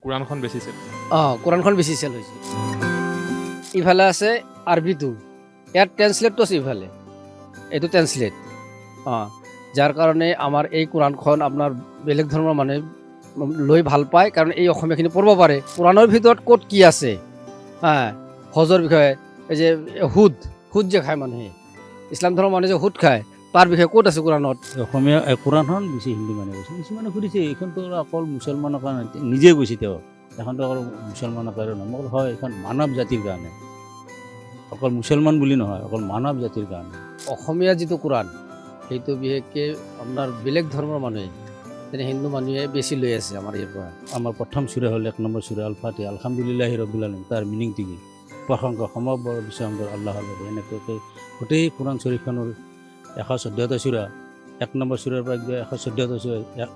কোৰাণখন বেছি চেল কোৰাণখন বেছি চেল হৈছে। ইফালে আছে আৰবিটো, ইয়াৰ ট্ৰেন্সলেটটো আছে ইফালে, এইটো ট্ৰেন্সলেট। যাৰ কাৰণে আমাৰ এই কোৰাণখন আপোনাৰ বেলেগ ধৰ্মৰ মানুহে লৈ ভাল পায়, কাৰণ এই অসমীয়াখিনি পঢ়িব পাৰে। কোৰাণৰ ভিতৰত ক'ত কি আছে, হজৰ বিষয়ে, এই যে সুদ যে খায় মানুহে, ইছলাম ধৰ্মৰ মানুহে যে সুদ খায়, তাৰ বিষয়ে ক'ত আছে কোৰাণত? অসমীয়া কোৰাণখন বেছি হিন্দু মানুহে কৈছে। কিছুমানে সুধিছে এইখনতো অকল মুছলমানৰ কাৰণে, নিজে কৈছে তেওঁ এখনতো অকল মুছলমানৰ কাৰণে নহয়। মই হয়, এইখন মানৱ জাতিৰ কাৰণে, অকল মুছলমান বুলি নহয়, অকল মানৱ জাতিৰ কাৰণে। অসমীয়া যিটো কোৰাণ, সেইটো বিশেষকৈ আপোনাৰ বেলেগ ধৰ্মৰ মানুহে, যেনে হিন্দু মানুহে বেছি লৈ আছে আমাৰ ইয়াৰ পৰা। আমাৰ প্ৰথম চূৰা হ'ল 1 নম্বৰ চূৰা আল ফাতিহা, আলহামদুলিল্লাহি ৰব্বিল আলামিন। তাৰ মিনিংটো কি? প্ৰসংগ সমগ্ৰ বিশ্বংকৰ আল্লাহৰ বাবে। এনেকৈ গোটেই কোৰাণ চৰীফখনৰ 114টা চূৰা, 1 নম্বৰ চূৰাৰ পৰা 114টা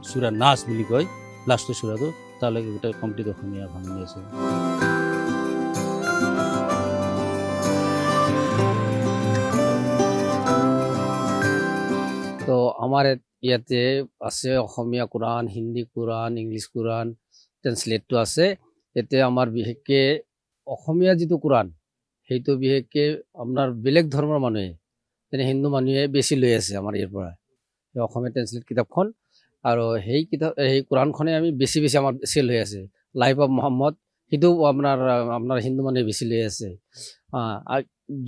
চূৰা নাচ বুলি কয়, লাষ্টৰ চূৰাটো, তালৈকে গোটেই কমপ্লিট অসমীয়া ভাঙনি আছে। তো আমাৰ ইয়াতে আছে অসমীয়া কোৰাণ, হিন্দী কোৰাণ, ইংলিছ কোৰাণ, ট্ৰেন্সলেটটো আছে। এতিয়া আমাৰ বিশেষকৈ অসমীয়া যিটো কোৰাণ, সেইটো বিশেষকৈ আপোনাৰ বেলেগ ধৰ্মৰ মানুহে, যেনে হিন্দু মানুহে বেছি লৈ আছে আমাৰ ইয়াৰ পৰা, এই অসমীয়া ট্ৰেন্সলেট কিতাপখন। আৰু সেই কোৰাণখনে আমি বেছি আমাৰ চেল হৈ আছে। লাইফ অফ মহম্মদ, সেইটো আপোনাৰ হিন্দু মানুহে বেছি লৈ আছে।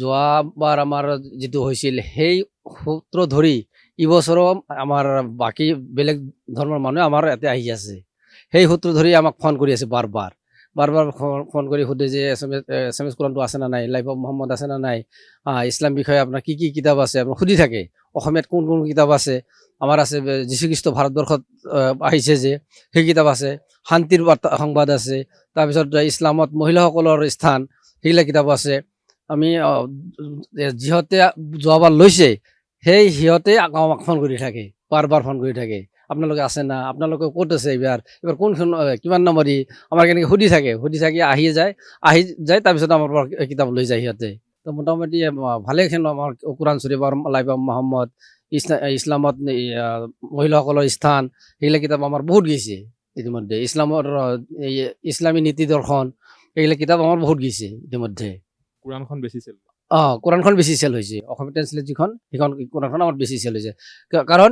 যোৱাবাৰ আমাৰ যিটো হৈছিল, সেই সূত্ৰ ধৰি এইবছৰো আমাৰ বাকী বেলেগ ধৰ্মৰ মানুহে আমাৰ ইয়াতে আহি আছে। সেই সূত্ৰ ধৰি আমাক ফোন কৰি আছে, বাৰ বাৰ ফোন কৰি সোধে যে এছ কোৰাণটো আছে না নাই, লাইফ অফ মহম্মদ আছে না নাই, ইছলাম বিষয়ে আপোনাৰ কি কি কিতাপ আছে, আপোনাৰ সুধি থাকে। অসমীয়াত কোন কোন কিতাপ আছে, আমাৰ আছে যীশুখ্ৰীষ্ট ভাৰতবৰ্ষত আহিছে যে, সেই কিতাপ আছে। শান্তিৰ সংবাদ আছে, তাৰপিছত ইছলামত মহিলাসকলৰ স্থান, সেইবিলাক কিতাপ আছে। আমি যিহঁতে যোৱাবাৰ লৈছে, সিহঁতে আমাক ফোন কৰি থাকে, বাৰ বাৰ ফোন কৰি থাকে, আপোনালোকে আছে না, আপোনালোকে ক'ত আছে, এইবাৰ কোনখন কিমান নম্বৰ, আমাৰ কেনেকৈ সুধি থাকে আহি যায় তাৰপিছত আমাৰ পৰা কিতাপ লৈ যায় সিহঁতে। তো মোটামুটি ভালেখিনি আমাৰ কোৰাণ চৰীফ, লাইফ অফ মহম্মদ, ইছলামত মহিলাসকলৰ স্থান, সেইবিলাক কিতাপ আমাৰ বহুত গৈছে ইতিমধ্যে। ইছলামী নীতি দৰ্শন, এইবিলাক কিতাপ আমাৰ বহুত গৈছে ইতিমধ্যে। কোৰাণখন বেছি চেল কোৰাণখন বেছি চেল হৈছে। অসমীয়া ট্ৰেন্সলেট যিখন, সেইখন কোৰাণখন আমাৰ বেছি চেল হৈছে। কাৰণ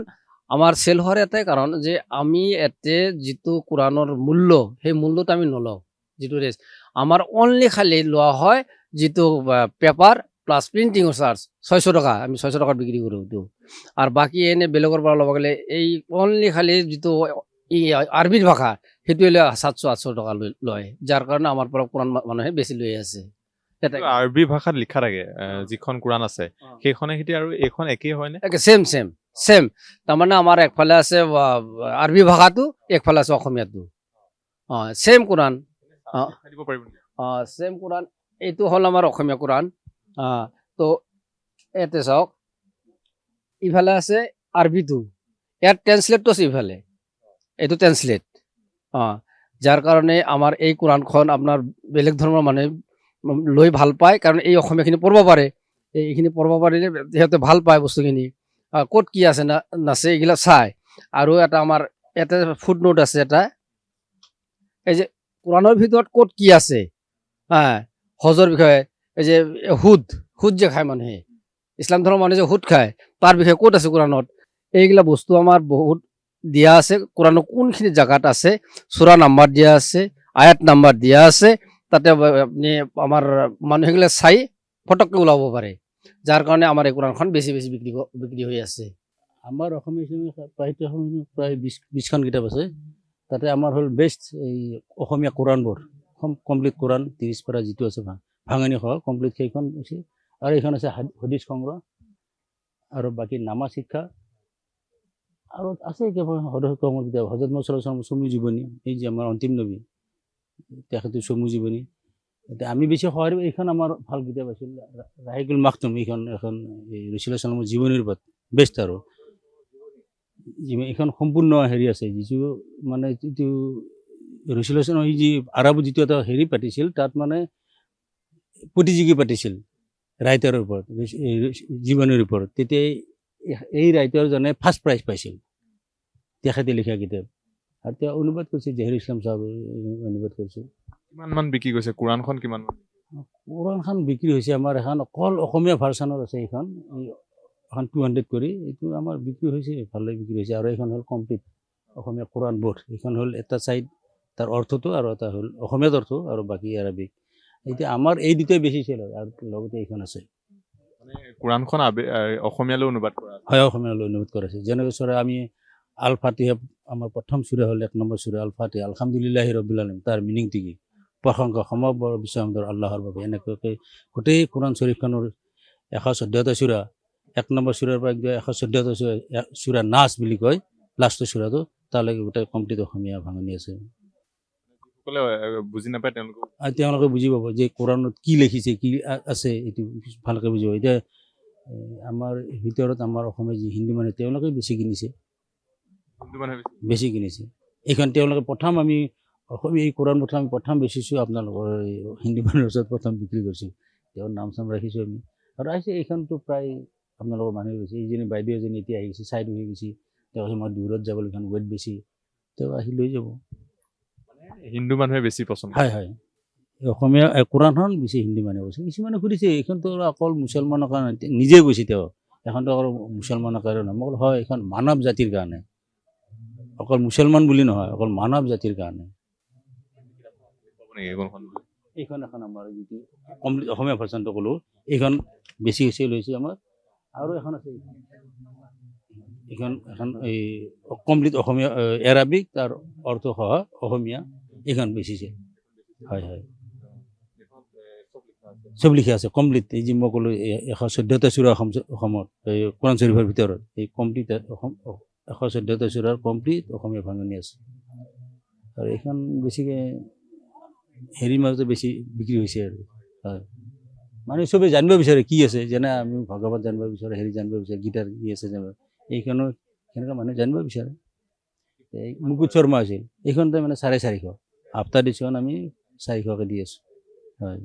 আমাৰ চেল হোৱাৰ এটাই কাৰণ যে আমি ইয়াতে যিটো কোৰাণৰ মূল্য, সেই মূল্যটো আমি নলওঁ। যিটো আমাৰ অনলি খালি লোৱা হয় যিটো পেপাৰ প্লাছ প্ৰিণ্টিঙৰ চাৰ্জ 600 টকা, আমি 600 টকাত বিক্ৰী কৰোঁ এইটো। আৰু বাকী এনে বেলেগৰ পৰা ল'ব গ'লে এই অনলি খালি যিটো আৰবিৰ ভাষা, সেইটোৱে লৈ 700-800 টকা লয়, যাৰ কাৰণে আমাৰ পৰা কোৰাণ মানুহে বেছি লৈ আছে। আৰবী ভাষাত লিখা থাকে যিখন কোৰাণ আছে, সেইখনে খেতি আৰু এইখন একেই হয়নে? চেম। তাৰমানে আমাৰ একফালে আছে আৰবী ভাষাটো, একফালে আছে অসমীয়াটো। চেম কোৰাণ। দিব পাৰিব নেকি? চেম কোৰাণ। এইটো হ'ল আমাৰ অসমীয়া কোৰাণ। তো ইয়াতে চাওক, ইফালে আছে আৰবিটো, ইয়াৰ ট্ৰেন্সলেটটো আছে ইফালে, এইটো ট্ৰেন্সলেট। যাৰ কাৰণে আমাৰ এই কোৰাণখন আপোনাৰ বেলেগ ধৰ্মৰ মানুহে লৈ ভাল পায়, কাৰণ এই অসমীয়াখিনি পঢ়িব পাৰে। এইখিনি পঢ়িব পাৰিলে সিহঁতে ভাল পায় বস্তুখিনি, ক'ত কি আছে নাছে এইবিলাক চায়। আৰু এটা আমাৰ ইয়াতে ফুট নোট আছে এটা, এই যে কোৰাণৰ ভিতৰত ক'ত কি আছে, হজৰ বিষয়ে, এই যে সুদ যে খায় মানুহে, ইছলাম ধৰ্মৰ মানুহে যে সুদ খায়, তাৰ বিষয়ে ক'ত আছে কোৰাণত। এইবিলাক বস্তু আমাৰ বহুত দিয়া আছে। কোৰাণৰ কোনখিনি জেগাত আছে, সূৰা নাম্বাৰ দিয়া আছে, আয়াত নাম্বাৰ দিয়া আছে, তাতে আপুনি আমাৰ মানুহবিলাক চাই ফটককৈ ওলাব পাৰে। যাৰ কাৰণে আমাৰ এই কোৰাণখন বেছি বিক্ৰী হৈ আছে। আমাৰ অসমীয়া প্ৰায় 20খন কিতাপ আছে। তাতে আমাৰ হ'ল বেষ্ট এই অসমীয়া কোৰাণবোৰ, কমপ্লিট কোৰাণ 30 পৰা যিটো আছে ভাঙনি সহ কমপ্লিট, সেইখন হৈছে। আৰু এইখন আছে হাদিছ সংগ্ৰহ, আৰু বাকী নামাজ শিক্ষা, আৰু আছে কেৱল কমৰ কিতাপ, হজৰত মহম্মদ ছাল্লাল্লাহু আলাইহি ওয়াসাল্লামৰ চমু জীৱনী, এই যে আমাৰ অন্তিম নবী, তেখেতৰ চমু জীৱনী। এতিয়া আমি বেছি সহায়, এইখন আমাৰ ভাল কিতাপ আছিল, ৰাহিকুল মাকতুম, এইখন এখন ৰাসূলুল্লাহ সাল্লাল্লাহু আলাইহি ওয়াসাল্লামৰ জীৱনীৰ ওপৰত বেষ্ট। আৰু এইখন সম্পূৰ্ণ হেৰি আছে, যিটো মানে যিটো ৰাসূলুল্লাহ সাল্লাল্লাহু আলাইহি যি আৰবত যিটো এটা হেৰি পাতিছিল, তাত মানে প্ৰতিযোগী পাতিছিল ৰাইটাৰৰ ওপৰত, জীৱনীৰ ওপৰত। তেতিয়া এই ৰাইটাৰজনে ফাৰ্ষ্ট প্ৰাইজ পাইছিল, তেখেতে লিখা কিতাপ। আৰু তেওঁ অনুবাদ কৰিছে জহিৰ ইছলাম চাহাবে অনুবাদ কৰিছে। কিমান মান বিক্ৰী গৈছে কোৰাণখন কিমান মান? কোৰাণখন বিক্ৰী হৈছে আমাৰ এখন অকল অসমীয়া ভাৰ্চনৰ আছে এইখন 200 কৰি, এইটো আমাৰ বিক্ৰী হৈছে, ভালে বিক্ৰী হৈছে। আৰু এইখন হ'ল কমপ্লিট অসমীয়া কোৰাণ বোধ। এইখন হ'ল এটা চাইড তাৰ অৰ্থটো আৰু এটা হ'ল অসমীয়াত অৰ্থ আৰু বাকী আৰবিক। এতিয়া আমাৰ এই দুটাই বেছি চেল হয় আৰু লগতে এইখন আছে। মানে কোৰাণখন অসমীয়ালৈ অনুবাদ কৰা আছে। হয়, অসমীয়ালৈ অনুবাদ কৰাইছে। যেনেকৈ চৰা আমি আল ফাতিহা আমাৰ প্ৰথম চূৰা হ'ল 1 নম্বৰ চূৰা আল ফাতিহা, আলহামদুলিল্লাহি ৰাব্বিল আলামিন, তাৰ মিনিংটো কি? প্ৰশংসা সমগ্ৰ বিশ্বব্ৰহ্মাণ্ডৰ আল্লাহৰ বাবে। এনেকুৱাকৈ গোটেই কোৰাণ শৰীফখনৰ 114টা চূৰা, 1 নম্বৰ চূৰাৰ পৰা 114টা চূৰা নাচ বুলি কয় লাষ্টৰ চূৰাটো, তালৈকে গোটেই কমপ্লিট অসমীয়া ভাঙনি আছে। সকলে বুজি নাপায় তেওঁলোকে আৰু তেওঁলোকে বুজি পাব যে কোৰাণত কি লিখিছে, কি আছে, এইটো ভালকৈ বুজি পাব। এতিয়া আমাৰ ভিতৰত আমাৰ অসমীয়া যি হিন্দু মানুহ তেওঁলোকে বেছি কিনিছে, হিন্দু মানুহে বেছি কিনিছে। এইখন তেওঁলোকে প্ৰথম আমি অসমীয়া এই কোৰাণ আমি প্ৰথম বেচিছোঁ আপোনালোকৰ এই হিন্দু মানুহৰ ওচৰত প্ৰথম বিক্ৰী কৰিছোঁ। তেওঁৰ নাম চাম ৰাখিছোঁ আমি। আৰু আহিছে এইখনতো প্ৰায় আপোনালোকৰ মানুহে গৈছে। এইজনী বাইদেউ এজনী এতিয়া আহি গৈছে, চাইড হৈ গৈছে, তেওঁ কৈছে মই দূৰত যাবলৈ এইখন ৱেট বেছি, তেওঁ আহি লৈ যাব। হিন্দু মানুহে বেছি পচন্দ কৰে। হয় হয়, অসমীয়া কোৰাণখন বেছি হিন্দু মানুহে কৈছে। কিছুমানে সুধিছে এইখনতো অকল মুছলমানৰ কাৰণে, নিজে কৈছে তেওঁ এখনতো অকল মুছলমানৰ কাৰণে নহয়। মই বোলো হয়, এইখন মানৱ জাতিৰ কাৰণে, অকল মুছলমান বুলি নহয়, অকল মানৱ জাতিৰ কাৰণে। পাব নেকি এইখন? এইখন এখন আমাৰ যিটো কমপ্লিট অসমীয়া ভাৰ্চনটো ক'লোঁ, এইখন বেছি চেল হৈছে আমাৰ। আৰু এখন আছে এইখন এখন এই কমপ্লিট অসমীয়া এৰাবিক তাৰ অৰ্থ সহ অসমীয়া, এইখন বেছিছে। হয় হয়, চব লিখা আছে কমপ্লিট। এই যে মই ক'লোঁ 114টা চূড়া অসমত এই কোৰাণ শৰীফৰ ভিতৰত এই কমপ্লিট 114টা চূড়াৰ কমপ্লিট অসমীয়া ভাঙনি আছে। আৰু এইখন বেছিকৈ হেৰিৰ মাজতে বেছি বিক্ৰী হৈছে আৰু। হয়, মানে চবেই জানিব বিচাৰে কি আছে, যেনে আমি ভগৱত জানিব বিচাৰোঁ, হেৰি জানিব বিচাৰে, গীতাৰ কি আছে জানিব, এইখনো সেনেকুৱা মানুহে জানিব বিচাৰে। এই মুকুট শৰ্মা আছিল, এইখনতে মানে 450 হাফতা এডিশ্যন আমি 400কৈ দি আছোঁ। হয়।